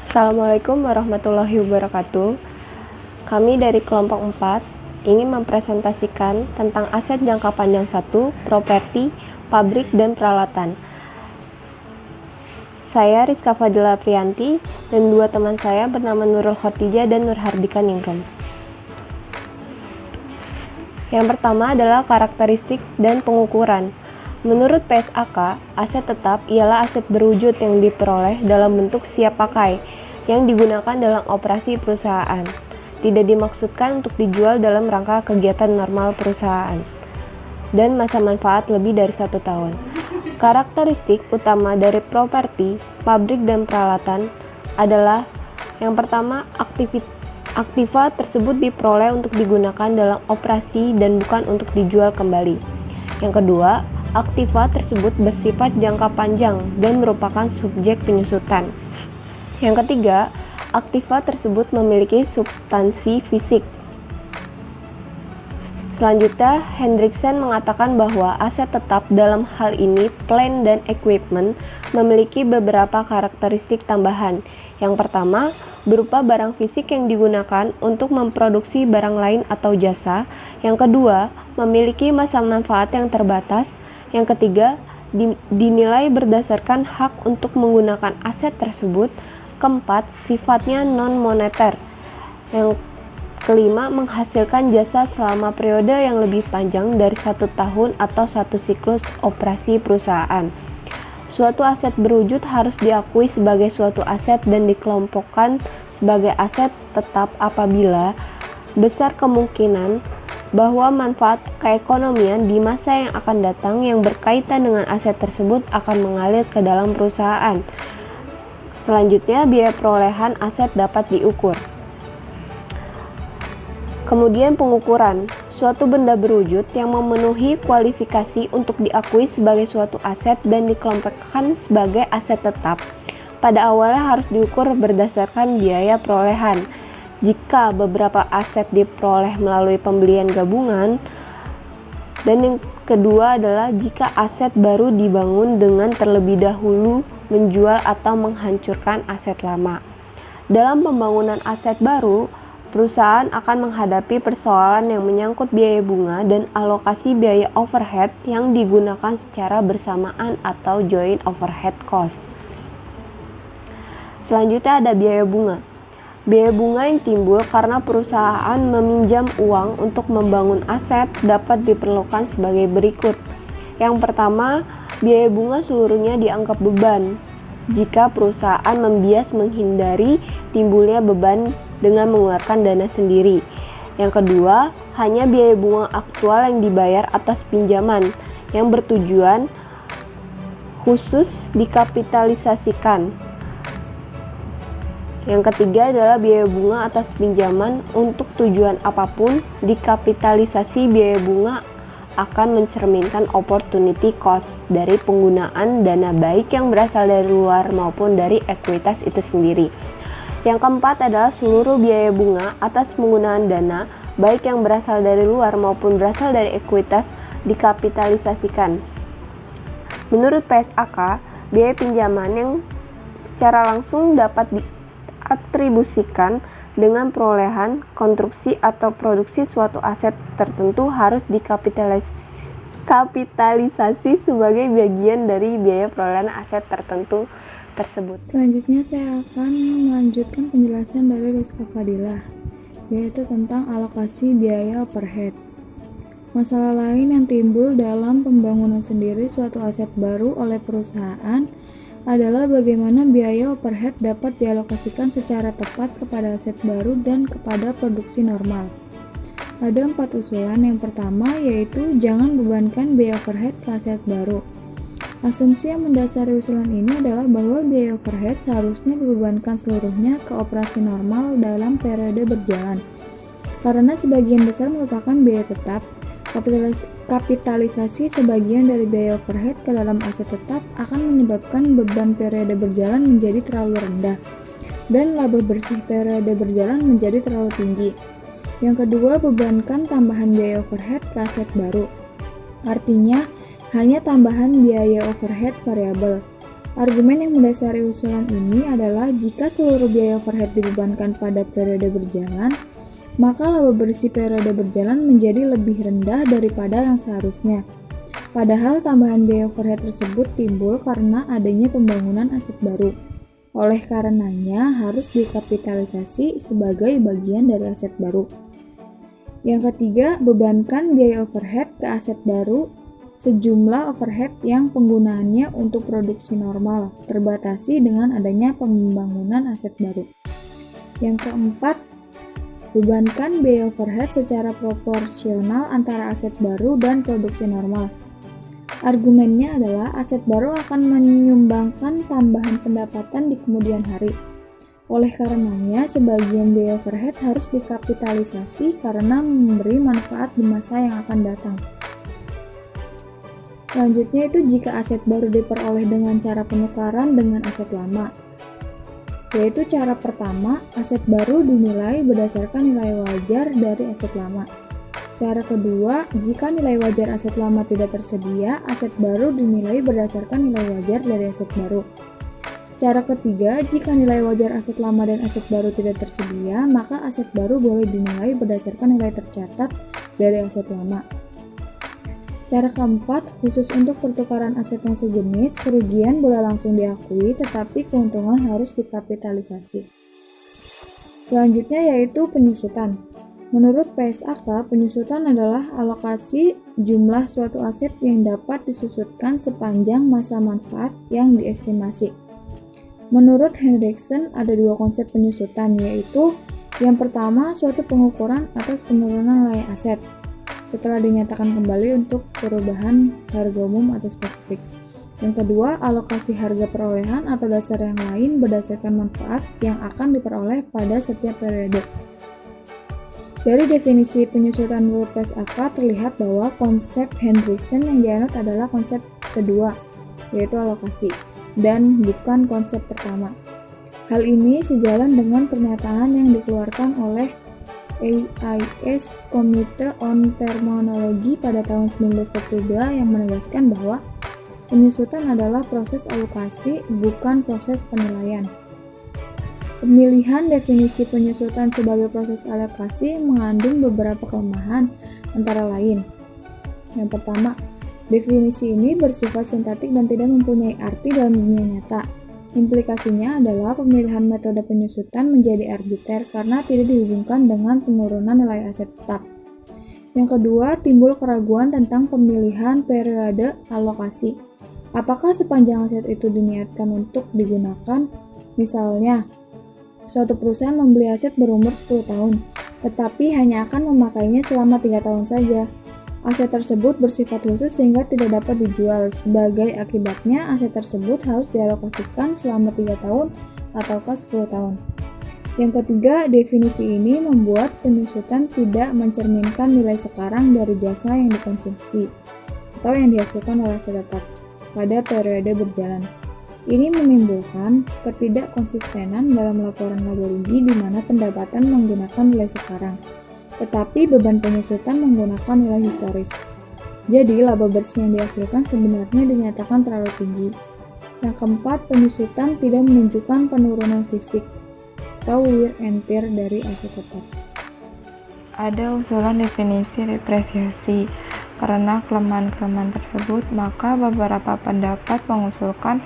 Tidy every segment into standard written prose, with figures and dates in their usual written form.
Assalamualaikum warahmatullahi wabarakatuh. Kami dari kelompok 4 ingin mempresentasikan tentang aset jangka panjang 1, properti, pabrik, dan peralatan. Saya Rizka Fadila Priyanti dan dua teman saya bernama Nurul Khotijah dan Nur Hardika Ningrum. Yang pertama adalah karakteristik dan pengukuran. Menurut PSAK, aset tetap ialah aset berwujud yang diperoleh dalam bentuk siap pakai yang digunakan dalam operasi perusahaan. Tidak dimaksudkan untuk dijual dalam rangka kegiatan normal perusahaan dan masa manfaat lebih dari 1 tahun. Karakteristik utama dari properti, pabrik, dan peralatan adalah yang pertama, aktiva tersebut diperoleh untuk digunakan dalam operasi dan bukan untuk dijual kembali. Yang kedua, aktiva tersebut bersifat jangka panjang dan merupakan subjek penyusutan. Yang ketiga, aktiva tersebut memiliki substansi fisik. Selanjutnya, Hendriksen mengatakan bahwa aset tetap dalam hal ini plant dan equipment memiliki beberapa karakteristik tambahan. Yang pertama, berupa barang fisik yang digunakan untuk memproduksi barang lain atau jasa. Yang kedua, memiliki masa manfaat yang terbatas. Yang ketiga, dinilai berdasarkan hak untuk menggunakan aset tersebut. Keempat, sifatnya non-moneter. Yang kelima, menghasilkan jasa selama periode yang lebih panjang dari 1 tahun atau 1 siklus operasi perusahaan. Suatu aset berwujud harus diakui sebagai suatu aset dan dikelompokkan sebagai aset tetap apabila besar kemungkinan bahwa manfaat keekonomian di masa yang akan datang yang berkaitan dengan aset tersebut akan mengalir ke dalam perusahaan. Selanjutnya, biaya perolehan aset dapat diukur. Kemudian pengukuran, suatu benda berwujud yang memenuhi kualifikasi untuk diakui sebagai suatu aset dan dikelompokkan sebagai aset tetap. Pada awalnya harus diukur berdasarkan biaya perolehan. Jika beberapa aset diperoleh melalui pembelian gabungan, dan yang kedua adalah jika aset baru dibangun dengan terlebih dahulu menjual atau menghancurkan aset lama. Dalam pembangunan aset baru, perusahaan akan menghadapi persoalan yang menyangkut biaya bunga dan alokasi biaya overhead yang digunakan secara bersamaan atau joint overhead cost. Selanjutnya ada biaya bunga. Biaya bunga yang timbul karena perusahaan meminjam uang untuk membangun aset dapat diperlukan sebagai berikut. Yang pertama, biaya bunga seluruhnya dianggap beban jika perusahaan membias menghindari timbulnya beban dengan mengeluarkan dana sendiri. Yang kedua, hanya biaya bunga aktual yang dibayar atas pinjaman yang bertujuan khusus dikapitalisasikan. Yang ketiga adalah biaya bunga atas pinjaman untuk tujuan apapun. Dikapitalisasi biaya bunga akan mencerminkan opportunity cost dari penggunaan dana baik yang berasal dari luar maupun dari ekuitas itu sendiri. Yang keempat adalah seluruh biaya bunga atas penggunaan dana baik yang berasal dari luar maupun berasal dari ekuitas dikapitalisasikan. Menurut PSAK, biaya pinjaman yang secara langsung dapat diatribusikan dengan perolehan, konstruksi, atau produksi suatu aset tertentu harus dikapitalisasi sebagai bagian dari biaya perolehan aset tertentu tersebut. Selanjutnya saya akan melanjutkan penjelasan dari Rizka Fadila, yaitu tentang alokasi biaya overhead. Masalah lain yang timbul dalam pembangunan sendiri suatu aset baru oleh perusahaan adalah bagaimana biaya overhead dapat dialokasikan secara tepat kepada aset baru dan kepada produksi normal. Ada 4 usulan. Yang pertama yaitu jangan bebankan biaya overhead ke aset baru. Asumsi yang mendasari usulan ini adalah bahwa biaya overhead seharusnya dibebankan seluruhnya ke operasi normal dalam periode berjalan. Karena sebagian besar merupakan biaya tetap, kapitalisasi sebagian dari biaya overhead ke dalam aset tetap akan menyebabkan beban periode berjalan menjadi terlalu rendah dan laba bersih periode berjalan menjadi terlalu tinggi. Yang kedua, bebankan tambahan biaya overhead ke aset baru. Artinya, hanya tambahan biaya overhead variabel. Argumen yang mendasari usulan ini adalah jika seluruh biaya overhead dibebankan pada periode berjalan, maka laba bersih periode berjalan menjadi lebih rendah daripada yang seharusnya. Padahal tambahan biaya overhead tersebut timbul karena adanya pembangunan aset baru. Oleh karenanya harus dikapitalisasi sebagai bagian dari aset baru. Yang ketiga, bebankan biaya overhead ke aset baru sejumlah overhead yang penggunaannya untuk produksi normal terbatasi dengan adanya pembangunan aset baru. Yang keempat, bebankan biaya overhead secara proporsional antara aset baru dan produksi normal. Argumennya adalah aset baru akan menyumbangkan tambahan pendapatan di kemudian hari. Oleh karenanya, sebagian biaya overhead harus dikapitalisasi karena memberi manfaat di masa yang akan datang. Selanjutnya itu jika aset baru diperoleh dengan cara penukaran dengan aset lama. Yaitu cara pertama, aset baru dinilai berdasarkan nilai wajar dari aset lama. Cara kedua, jika nilai wajar aset lama tidak tersedia, aset baru dinilai berdasarkan nilai wajar dari aset baru. Cara ketiga, jika nilai wajar aset lama dan aset baru tidak tersedia, maka aset baru boleh dinilai berdasarkan nilai tercatat dari aset lama. Cara keempat, khusus untuk pertukaran aset yang sejenis, kerugian boleh langsung diakui, tetapi keuntungan harus dikapitalisasi. Selanjutnya yaitu penyusutan. Menurut PSAK, penyusutan adalah alokasi jumlah suatu aset yang dapat disusutkan sepanjang masa manfaat yang diestimasi. Menurut Hendriksen, ada dua konsep penyusutan, yaitu yang pertama, suatu pengukuran atas penurunan nilai aset setelah dinyatakan kembali untuk perubahan harga umum atau spesifik. Yang kedua, alokasi harga perolehan atau dasar yang lain berdasarkan manfaat yang akan diperoleh pada setiap periode. Dari definisi penyusutan menurut PSAK terlihat bahwa konsep Hendriksen yang dianut adalah konsep kedua, yaitu alokasi, dan bukan konsep pertama. Hal ini sejalan dengan pernyataan yang dikeluarkan oleh AIS Committee on Terminology pada tahun 1942 yang menegaskan bahwa penyusutan adalah proses alokasi, bukan proses penilaian. Pemilihan definisi penyusutan sebagai proses alokasi mengandung beberapa kelemahan, antara lain. Yang pertama, definisi ini bersifat sintaktik dan tidak mempunyai arti dalam dunia nyata. Implikasinya adalah pemilihan metode penyusutan menjadi arbiter karena tidak dihubungkan dengan penurunan nilai aset tetap. Yang kedua, timbul keraguan tentang pemilihan periode alokasi. Apakah sepanjang aset itu diniatkan untuk digunakan? Misalnya, suatu perusahaan membeli aset berumur 10 tahun, tetapi hanya akan memakainya selama 3 tahun saja. Aset tersebut bersifat khusus sehingga tidak dapat dijual. Sebagai akibatnya, aset tersebut harus dialokasikan selama 3 tahun ataukah 10 tahun. Yang ketiga, definisi ini membuat penyusutan tidak mencerminkan nilai sekarang dari jasa yang dikonsumsi atau yang dihasilkan oleh aset tetap pada periode berjalan. Ini menimbulkan ketidakkonsistenan dalam laporan laba rugi di mana pendapatan menggunakan nilai sekarang, tetapi beban penyusutan menggunakan nilai historis. Jadi, laba bersih yang dihasilkan sebenarnya dinyatakan terlalu tinggi. Yang keempat, penyusutan tidak menunjukkan penurunan fisik atau wear and tear dari aset tetap. Ada usulan definisi depresiasi. Karena kelemahan-kelemahan tersebut, maka beberapa pendapat mengusulkan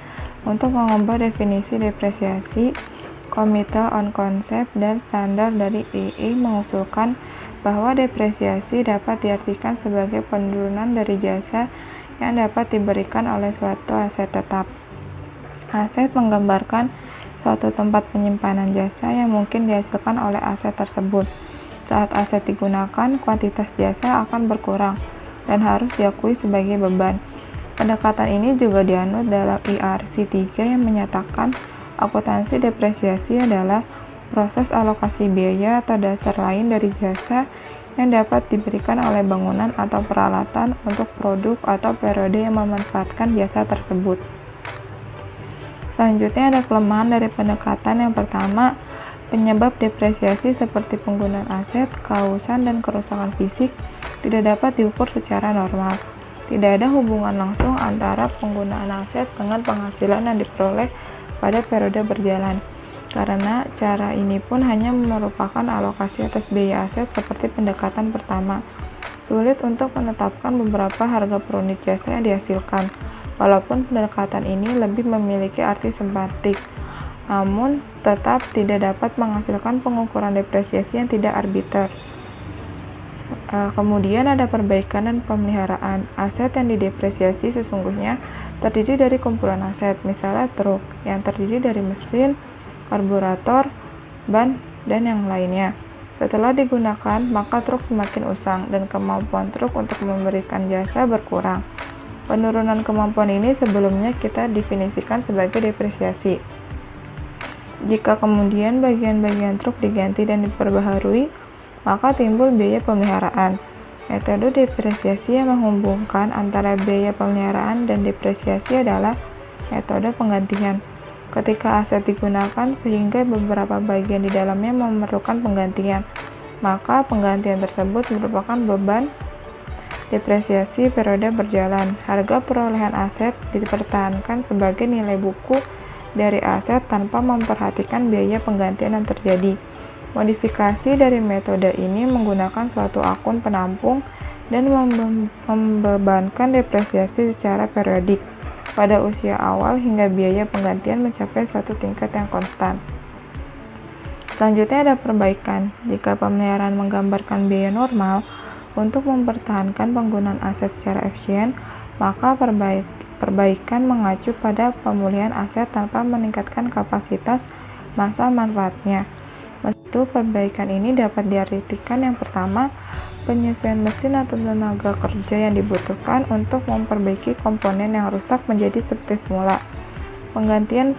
untuk mengubah definisi depresiasi. Komite on Concept dan Standar dari II mengusulkan bahwa depresiasi dapat diartikan sebagai penurunan dari jasa yang dapat diberikan oleh suatu aset tetap. Aset menggambarkan suatu tempat penyimpanan jasa yang mungkin dihasilkan oleh aset tersebut. Saat aset digunakan, kuantitas jasa akan berkurang dan harus diakui sebagai beban. Pendekatan ini juga dianut dalam IRC 3 yang menyatakan akuntansi depresiasi adalah proses alokasi biaya atau dasar lain dari jasa yang dapat diberikan oleh bangunan atau peralatan untuk produk atau periode yang memanfaatkan jasa tersebut. Selanjutnya ada kelemahan dari pendekatan yang pertama, penyebab depresiasi seperti penggunaan aset, kehausan, dan kerusakan fisik tidak dapat diukur secara normal. Tidak ada hubungan langsung antara penggunaan aset dengan penghasilan yang diperoleh pada periode berjalan, karena cara ini pun hanya merupakan alokasi atas biaya aset seperti pendekatan pertama. Sulit untuk menetapkan beberapa harga per unit jasa yang dihasilkan, walaupun pendekatan ini lebih memiliki arti semantik, namun tetap tidak dapat menghasilkan pengukuran depresiasi yang tidak arbiter. Kemudian ada perbaikan dan pemeliharaan. Aset yang didepresiasi sesungguhnya terdiri dari kumpulan aset, misalnya truk, yang terdiri dari mesin, karburator, ban, dan yang lainnya. Setelah digunakan, maka truk semakin usang dan kemampuan truk untuk memberikan jasa berkurang. Penurunan kemampuan ini sebelumnya kita definisikan sebagai depresiasi. Jika kemudian bagian-bagian truk diganti dan diperbaharui, maka timbul biaya pemeliharaan. Metode depresiasi yang menghubungkan antara biaya pemeliharaan dan depresiasi adalah metode penggantian. Ketika aset digunakan sehingga beberapa bagian di dalamnya memerlukan penggantian, maka penggantian tersebut merupakan beban depresiasi periode berjalan. Harga perolehan aset dipertahankan sebagai nilai buku dari aset tanpa memperhatikan biaya penggantian yang terjadi. Modifikasi dari metode ini menggunakan suatu akun penampung dan membebankan depresiasi secara periodik pada usia awal hingga biaya penggantian mencapai suatu tingkat yang konstan. Selanjutnya ada perbaikan. Jika pemeliharaan menggambarkan biaya normal untuk mempertahankan penggunaan aset secara efisien, maka perbaikan mengacu pada pemulihan aset tanpa meningkatkan kapasitas masa manfaatnya. Untuk perbaikan ini dapat diartikan yang pertama, penyesuaian mesin atau tenaga kerja yang dibutuhkan untuk memperbaiki komponen yang rusak menjadi seperti semula. Penggantian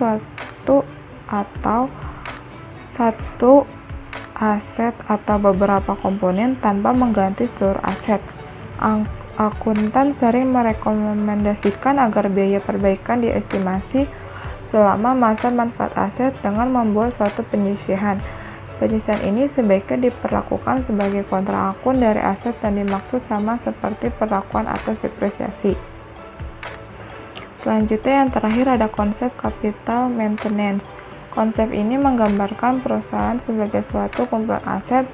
satu aset atau beberapa komponen tanpa mengganti seluruh aset. Akuntan sering merekomendasikan agar biaya perbaikan diestimasi selama masa manfaat aset dengan membuat suatu penyisihan. Penyisihan ini sebaiknya diperlakukan sebagai kontra akun dari aset yang dimaksud sama seperti perlakuan atas depresiasi. Selanjutnya yang terakhir ada konsep capital maintenance. Konsep ini menggambarkan perusahaan sebagai suatu kumpulan aset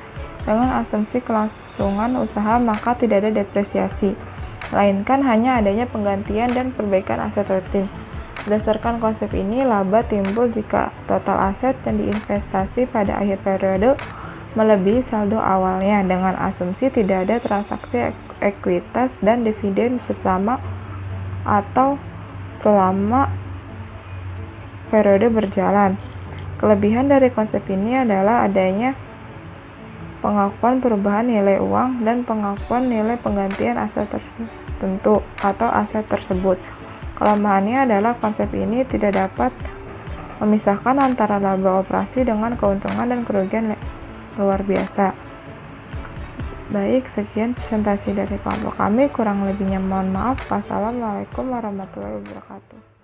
dengan asumsi kelangsungan usaha maka tidak ada depresiasi, melainkan hanya adanya penggantian dan perbaikan aset rutin. Berdasarkan konsep ini, laba timbul jika total aset yang diinvestasi pada akhir periode melebihi saldo awalnya dengan asumsi tidak ada transaksi ekuitas dan dividen selama periode berjalan. Kelebihan dari konsep ini adalah adanya pengakuan perubahan nilai uang dan pengakuan nilai penggantian aset tertentu atau aset tersebut. Kelemahannya adalah konsep ini tidak dapat memisahkan antara laba operasi dengan keuntungan dan kerugian luar biasa. Baik, sekian presentasi dari kelompok kami. Kurang lebihnya mohon maaf. Wassalamualaikum warahmatullahi wabarakatuh.